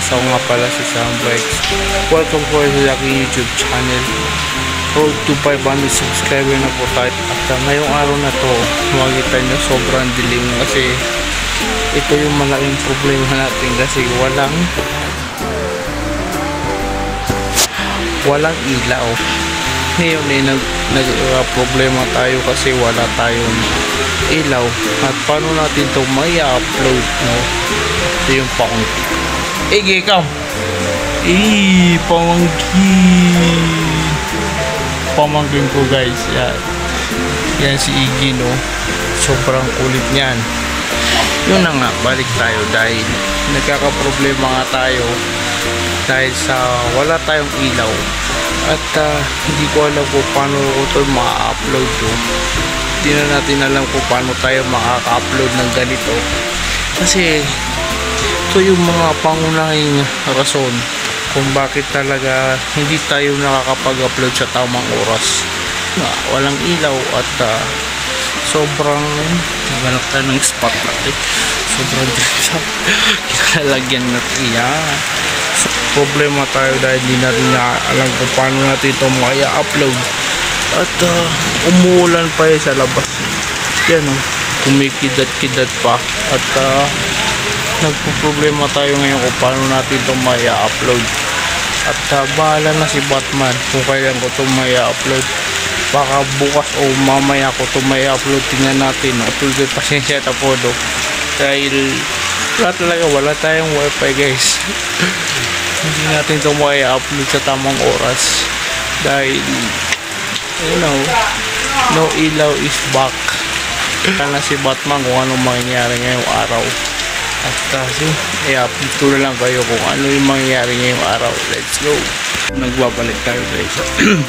guys, ako nga pala si Sam Bikes. Welcome po sa aking YouTube channel. Road to 500 subscriber na po tayo. At ngayong araw na to, makikita nyo sobrang dilim kasi ito yung malaking problema natin kasi walang ilaw. Ngayon problema tayo kasi wala tayong ilaw. At paano natin to may upload, no? Ito yung pangki. Ige ikaw! Pamangkin ko guys. Yan si Iggy, no? Sobrang kulit niyan. Yun na nga, balik tayo dahil nagkakaproblema nga tayo dahil sa wala tayong ilaw. At hindi ko alam kung paano ko ito ma-upload to. Hindi na natin alam kung paano tayo makaka-upload ng ganito. Kasi ito yung mga pangunahing rason kung bakit talaga hindi tayo nakakapag-upload sa tamang oras. Walang ilaw at sobrang naganap tayo ng spot natin. Sobrang kinalagyan natin yan. Problema tayo dahil hindi natin alam kung paano natin ito maya-upload. At umuulan pa sa labas. Yan o, kumikidat-kidat pa. At nagpo-problema tayo ngayon kung paano natin ito maya-upload. At bahala na si Batman kung kailan ko ito maya-upload. Baka bukas o mamaya ko ito maya-upload. Tingnan natin. Tulad pasensya na po do. Dahil wala tayong wifi guys. Hindi natin ito maya-upload sa tamang oras. Dahil no ilaw is back. Kaya si Batman kung anong mangyayari ngayong araw. At kasi i-update ko na lang kayo kung ano yung mangyayari ngayong araw. Let's go. Nagbabalik tayo guys.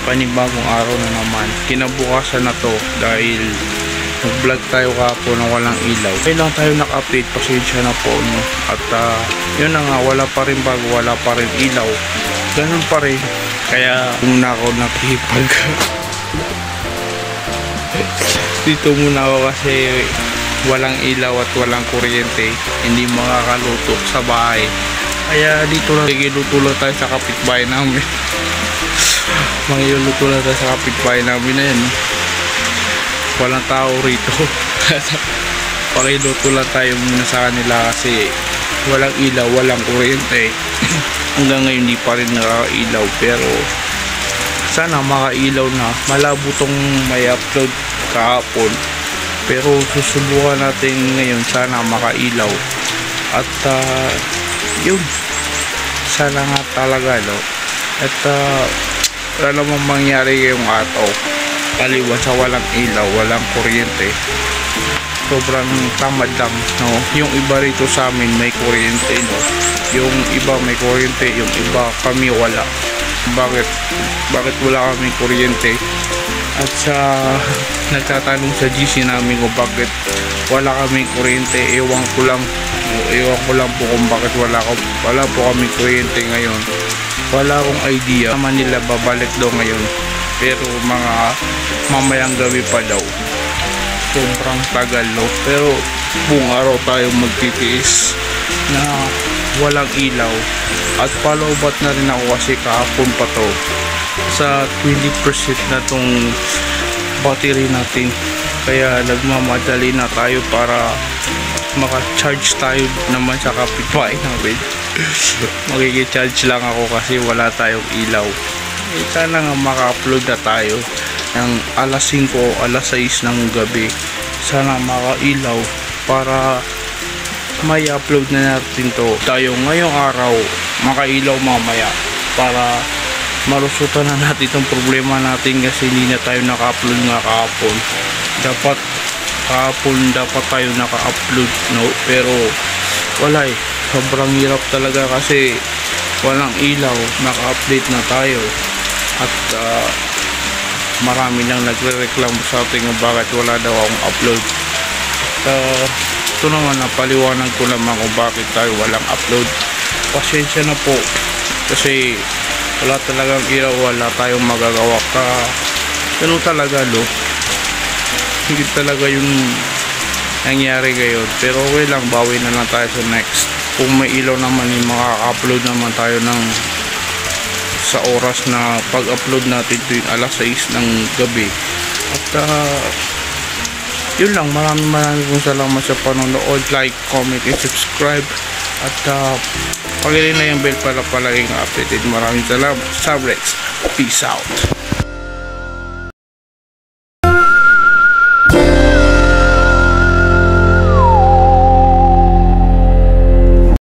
Panibagong araw na naman. Kinabukasan na to dahil nag-vlog tayo kahapon na walang ilaw. Kailang tayo naka-update, pasensya na po, no? At yun na nga, wala pa rin bago, wala pa rin ilaw. Ganun pa rin. Kaya muna ako nakipag dito muna ako kasi walang ilaw at walang kuryente. Hindi makakaluto sa bahay. Kaya dito lang luto lang tayo sa kapitbahay namin. Luto lang tayo sa kapitbahay namin na yan, no? Walang tao rito. Pakiluto lang tayo muna sa kanila kasi walang ilaw, walang kuryente. Hanggang ngayon hindi pa rin nakailaw, pero sana makailaw na. Malabo tong may upload kahapon, pero susubukan natin ngayon sana makailaw. At yun, sana nga talaga, no? At wala namang mangyari ngayong araw kaliwan sa walang ilaw, walang kuryente. Sobrang tamad lang, no? Yung iba rito sa amin may kuryente, no? Yung iba may kuryente, yung iba kami wala. Bakit wala kami kuryente? At nagtatanong sa GC namin kung bakit wala kami kuryente. Ewan ko lang po kung bakit wala po kami kuryente ngayon. Wala akong idea naman nila babalik daw ngayon, pero mga mamayang gabi pa daw. Sobrang tagal, no? Pero buong araw tayo magtitiis na walang ilaw. At paloobat na rin ako kasi kahapon pa to. Sa 20% na tong battery natin. Kaya nagmamadali na tayo para maka-charge tayo naman sa kapitbahay namin. Magiging-charge lang ako kasi wala tayong ilaw. Sana nga maka-upload na tayo ng alas 5 o alas 6 ng gabi. Sana makailaw para may upload na natin to tayo ngayong araw, makailaw mamaya para malusutan na natin itong problema natin kasi hindi na tayo naka-upload nga kahapon. Dapat tayo naka-upload, no? Pero wala sobrang hirap talaga kasi walang ilaw. Naka-update na tayo at marami nang nagre-reklamo sa atin kung bakit wala daw akong upload. Ito naman, napaliwanag ko naman kung bakit tayo walang upload. Pasensya na po kasi wala talagang ilaw, wala tayong magagawa ganun talaga, lo. Hindi talaga yung nangyari ngayon, pero okay lang, bawi na lang tayo sa next. kung may ilaw naman makaka-upload naman tayo ng sa oras na pag-upload natin tuwing alas 6 ng gabi. At yun lang, maraming salamat sa panonood. Like, comment, and subscribe. At pag-ilin na yung bell para palaging updated. Maraming salamat. Sabrex, peace out.